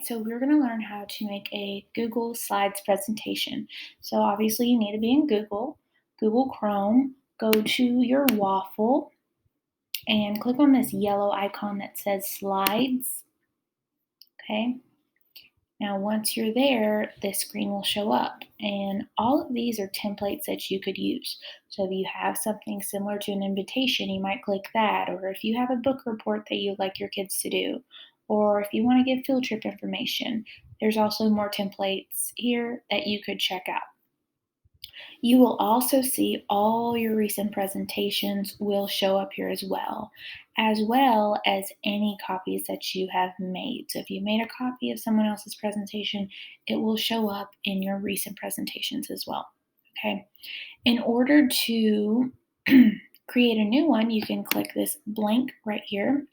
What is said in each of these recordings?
right, so we're going to learn how to make a Google Slides presentation. So obviously you need to be in Google Chrome, go to your waffle and click on this yellow icon that says Slides, okay? Now once you're there, this screen will show up and all of these are templates that you could use. So if you have something similar to an invitation, you might click that, or if you have a book report that you'd like your kids to do, or if you want to give field trip information, there's also more templates here that you could check out. You will also see all your recent presentations will show up here as well as any copies that you have made. So if you made a copy of someone else's presentation, it will show up in your recent presentations as well, okay? In order to create a new one, you can click this blank right here,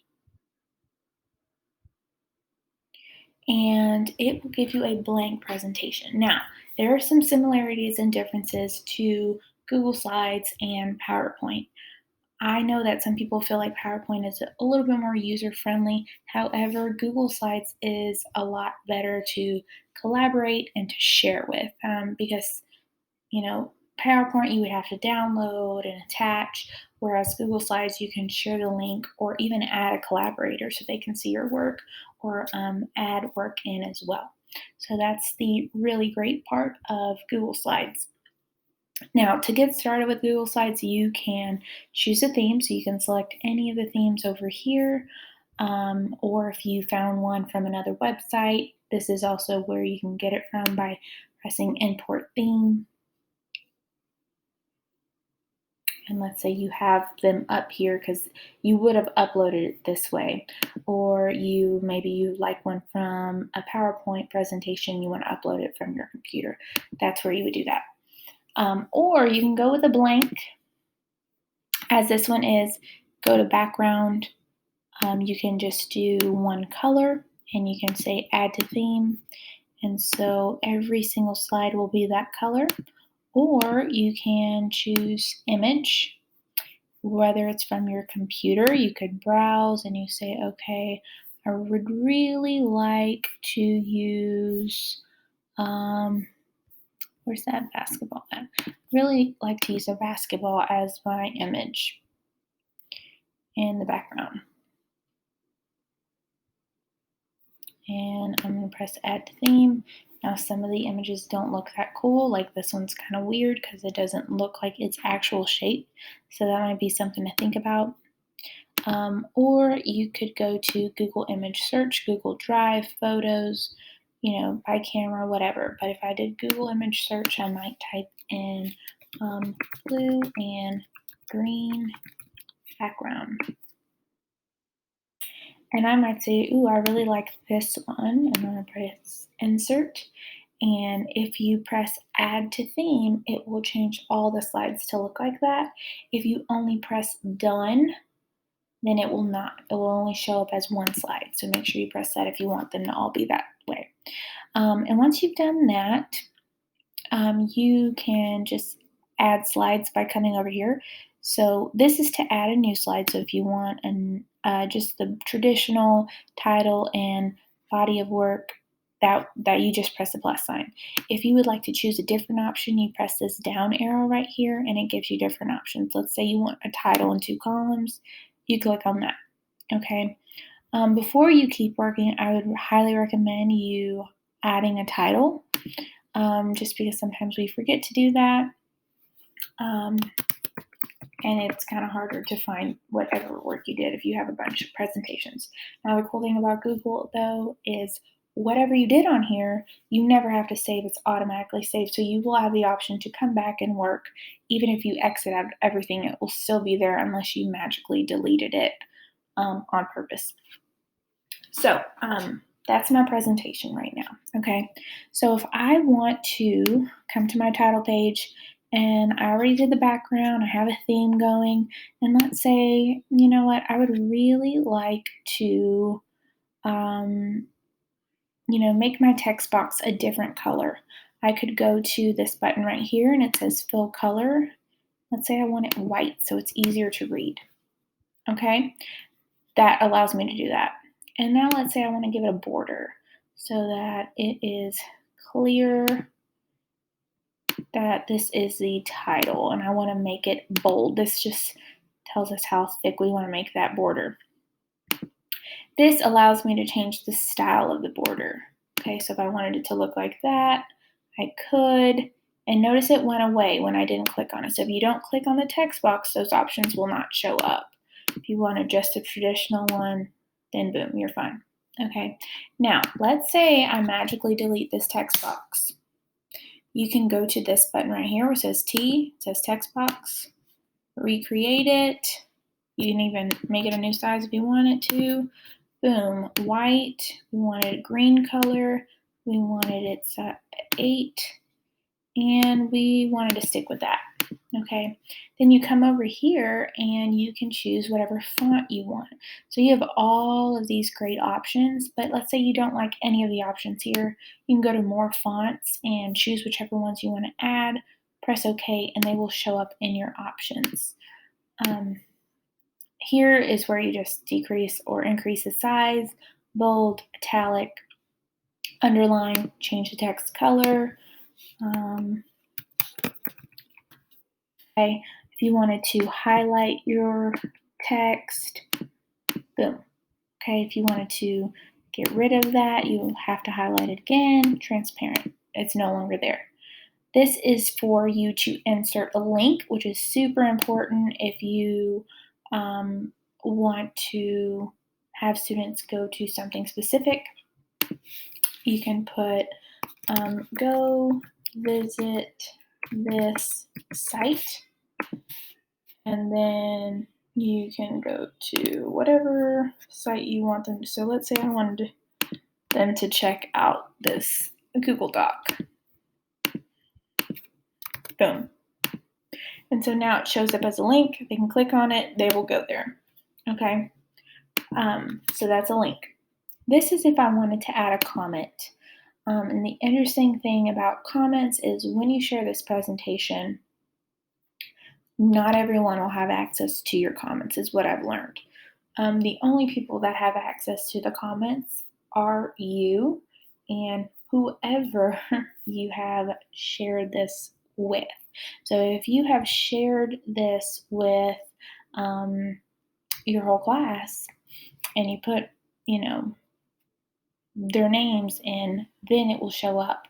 and it will give you a blank presentation. Now, there are some similarities and differences to Google Slides and PowerPoint. I know that some people feel like PowerPoint is a little bit more user-friendly. However, Google Slides is a lot better to collaborate and to share with because, PowerPoint you would have to download and attach, whereas Google Slides you can share the link or even add a collaborator so they can see your work or add work in as well. So that's the really great part of Google Slides. Now, to get started with Google Slides, you can choose a theme. So you can select any of the themes over here, or if you found one from another website, this is also where you can get it from by pressing Import Theme. And let's say you have them up here because you would have uploaded it this way. Or maybe you like one from a PowerPoint presentation, you want to upload it from your computer. That's where you would do that. Or you can go with a blank, as this one is, go to background. You can just do one color and you can say add to theme. And so every single slide will be that color. Or you can choose image, whether it's from your computer, you could browse and you say, okay, I would really like to use, where's that basketball at? Really like to use a basketball as my image in the background. And I'm going to press add to theme. Now some of the images don't look that cool, like this one's kind of weird because it doesn't look like its actual shape. So that might be something to think about. Or you could go to Google Image Search, Google Drive, Photos, by camera, whatever. But if I did Google Image Search, I might type in blue and green background. And I might say, ooh, I really like this one. I'm going to press Insert. And if you press Add to Theme, it will change all the slides to look like that. If you only press Done, then it will not. It will only show up as one slide. So make sure you press that if you want them to all be that way. And once you've done that, you can just add slides by coming over here. So this is to add a new slide. So if you want just the traditional title and body of work, that you just press the plus sign. If you would like to choose a different option, you press this down arrow right here and it gives you different options. Let's say you want a title and 2 columns, you click on that, okay? Before you keep working, I would highly recommend you adding a title, just because sometimes we forget to do that. And it's kind of harder to find whatever work you did if you have a bunch of presentations. Now, the cool thing about Google, though, is whatever you did on here, you never have to save. It's automatically saved. So you will have the option to come back and work. Even if you exit out everything, it will still be there unless you magically deleted it on purpose. So that's my presentation right now, okay? So if I want to come to my title page, and I already did the background, I have a theme going, and let's say, you know what, I would really like to, make my text box a different color. I could go to this button right here, and it says Fill Color. Let's say I want it white so it's easier to read, okay? That allows me to do that. And now let's say I want to give it a border. so that it is clear that this is the title, and I want to make it bold. This just tells us how thick we want to make that border. This allows me to change the style of the border. Okay, so if I wanted it to look like that, I could, and notice it went away when I didn't click on it. So if you don't click on the text box, those options will not show up. If you wanted just a traditional one, then boom, you're fine. Okay, now let's say I magically delete this text box. You can go to this button right here where it says T, it says text box, recreate it. You can even make it a new size if you want it to. Boom, white. We wanted a green color. We wanted it at 8, and we wanted to stick with that. Okay, then you come over here and you can choose whatever font you want. So you have all of these great options, but let's say you don't like any of the options here. You can go to more fonts and choose whichever ones you want to add, press OK, and they will show up in your options. Here is where you just decrease or increase the size, bold, italic, underline, change the text color. Okay, if you wanted to highlight your text, boom. Okay, if you wanted to get rid of that, you have to highlight it again, transparent. It's no longer there. This is for you to insert a link, which is super important if you want to have students go to something specific. You can put go visit this site, and then you can go to whatever site you want them to. So let's say I wanted them to check out this Google Doc. Boom. And so now it shows up as a link. They can click on it. They will go there. Okay. So that's a link. This is if I wanted to add a comment. And the interesting thing about comments is when you share this presentation, not everyone will have access to your comments, is what I've learned. The only people that have access to the comments are you and whoever you have shared this with. So if you have shared this with your whole class and you put, their names in, then it will show up.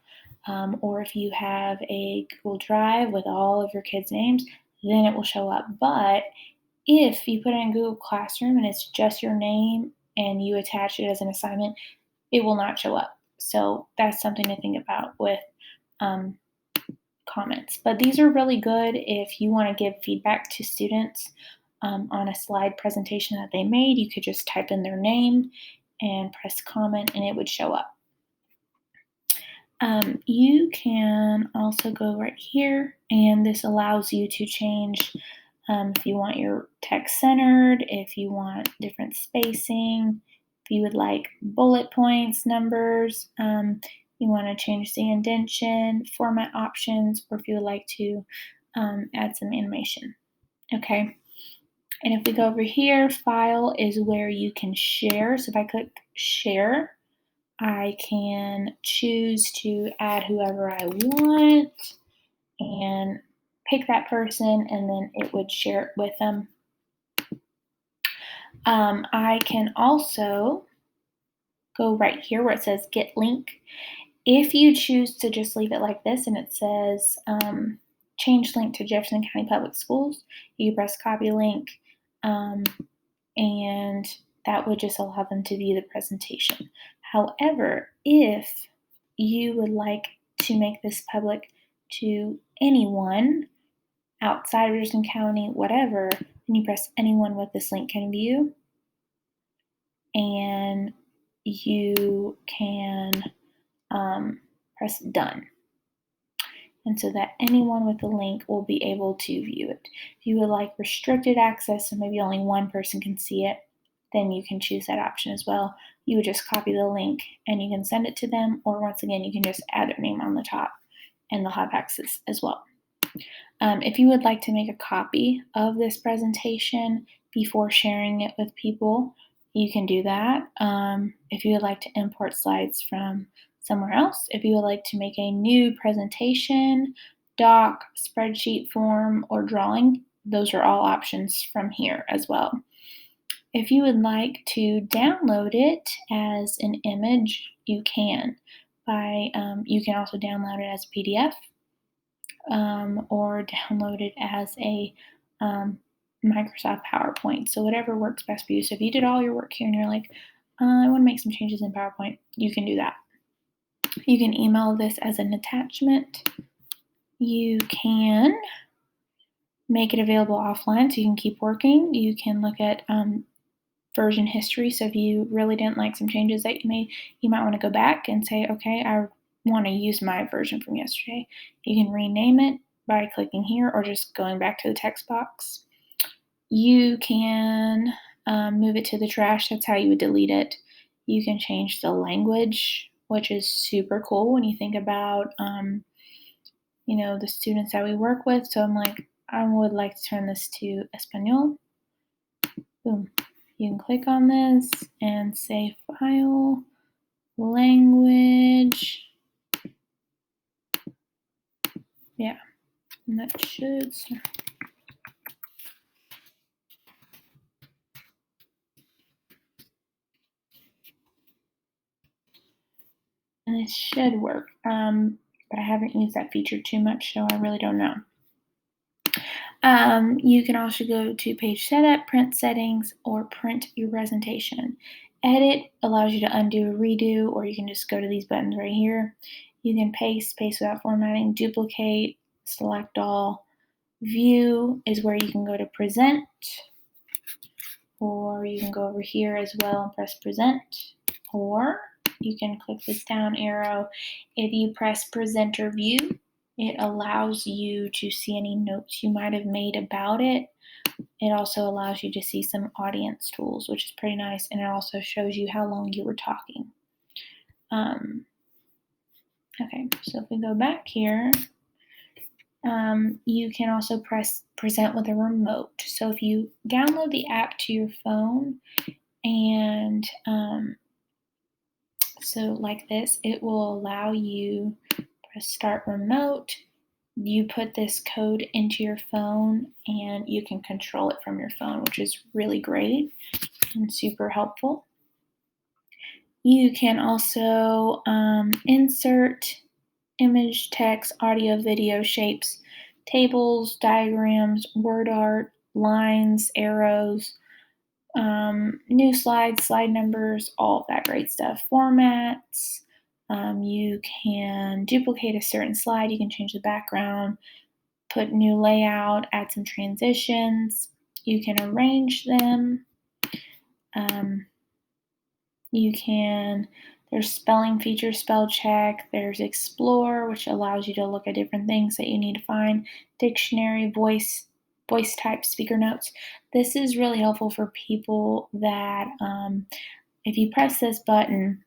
Or if you have a Google Drive with all of your kids' names, then it will show up. But if you put it in Google Classroom and it's just your name and you attach it as an assignment, it will not show up. So that's something to think about with comments. But these are really good if you want to give feedback to students on a slide presentation that they made. You could just type in their name and press comment and it would show up. You can also go right here, and this allows you to change if you want your text centered, if you want different spacing, if you would like bullet points, numbers, you want to change the indentation, format options, or if you would like to add some animation. Okay. And if we go over here, file is where you can share. So if I click share, I can choose to add whoever I want and pick that person, and then it would share it with them. I can also go right here where it says get link. If you choose to just leave it like this and it says change link to Jefferson County Public Schools, you press copy link, and that would just allow them to view the presentation. However, if you would like to make this public to anyone outside of Jefferson County, whatever, then you press anyone with this link can view, and you can press done. And so that anyone with the link will be able to view it. If you would like restricted access, so maybe only one person can see it, then you can choose that option as well. You would just copy the link and you can send it to them, or once again, you can just add their name on the top and they'll have access as well. If you would like to make a copy of this presentation before sharing it with people, you can do that. If you would like to import slides from somewhere else, if you would like to make a new presentation, doc, spreadsheet form, or drawing, those are all options from here as well. If you would like to download it as an image, you can. You can also download it as a PDF, or download it as a Microsoft PowerPoint. So whatever works best for you. So if you did all your work here and you're like, I want to make some changes in PowerPoint, you can do that. You can email this as an attachment. You can make it available offline so you can keep working. You can look at version history. So if you really didn't like some changes that you made, you might want to go back and say, okay, I want to use my version from yesterday. You can rename it by clicking here or just going back to the text box. You can move it to the trash. That's how you would delete it. You can change the language, which is super cool when you think about the students that we work with. So I'm like, I would like to turn this to Espanol. Boom. You can click on this and say file, language. Yeah, and that should start. And it should work, but I haven't used that feature too much, so I really don't know. You can also go to page setup, print settings, or print your presentation. Edit allows you to undo, redo, or you can just go to these buttons right here. You can paste without formatting, duplicate, select all. View is where you can go to present, or you can go over here as well and press present, or you can click this down arrow. If you press present or view, it allows you to see any notes you might have made about it. It also allows you to see some audience tools, which is pretty nice, and it also shows you how long you were talking. Okay, so if we go back here, you can also press present with a remote. So if you download the app to your phone and so like this, it will allow you press start remote. You put this code into your phone and you can control it from your phone, which is really great and super helpful. You can also insert image, text, audio, video, shapes, tables, diagrams, word art, lines, arrows, new slides, slide numbers, all of that great stuff. Formats. You can duplicate a certain slide. You can change the background, put new layout, add some transitions. You can arrange them. There's spelling feature, spell check. There's explore, which allows you to look at different things that you need to find. Dictionary, voice type, speaker notes. This is really helpful for people that if you press this button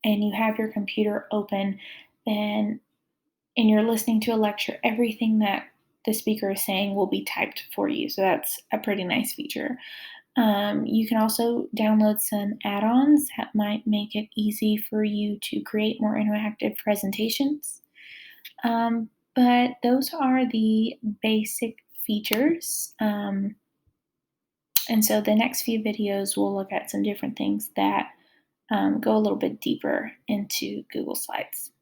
and you have your computer open, then and you're listening to a lecture, everything that the speaker is saying will be typed for you. So that's a pretty nice feature. You can also download some add-ons that might make it easy for you to create more interactive presentations. But those are the basic features. And so the next few videos, we'll look at some different things that go a little bit deeper into Google Slides.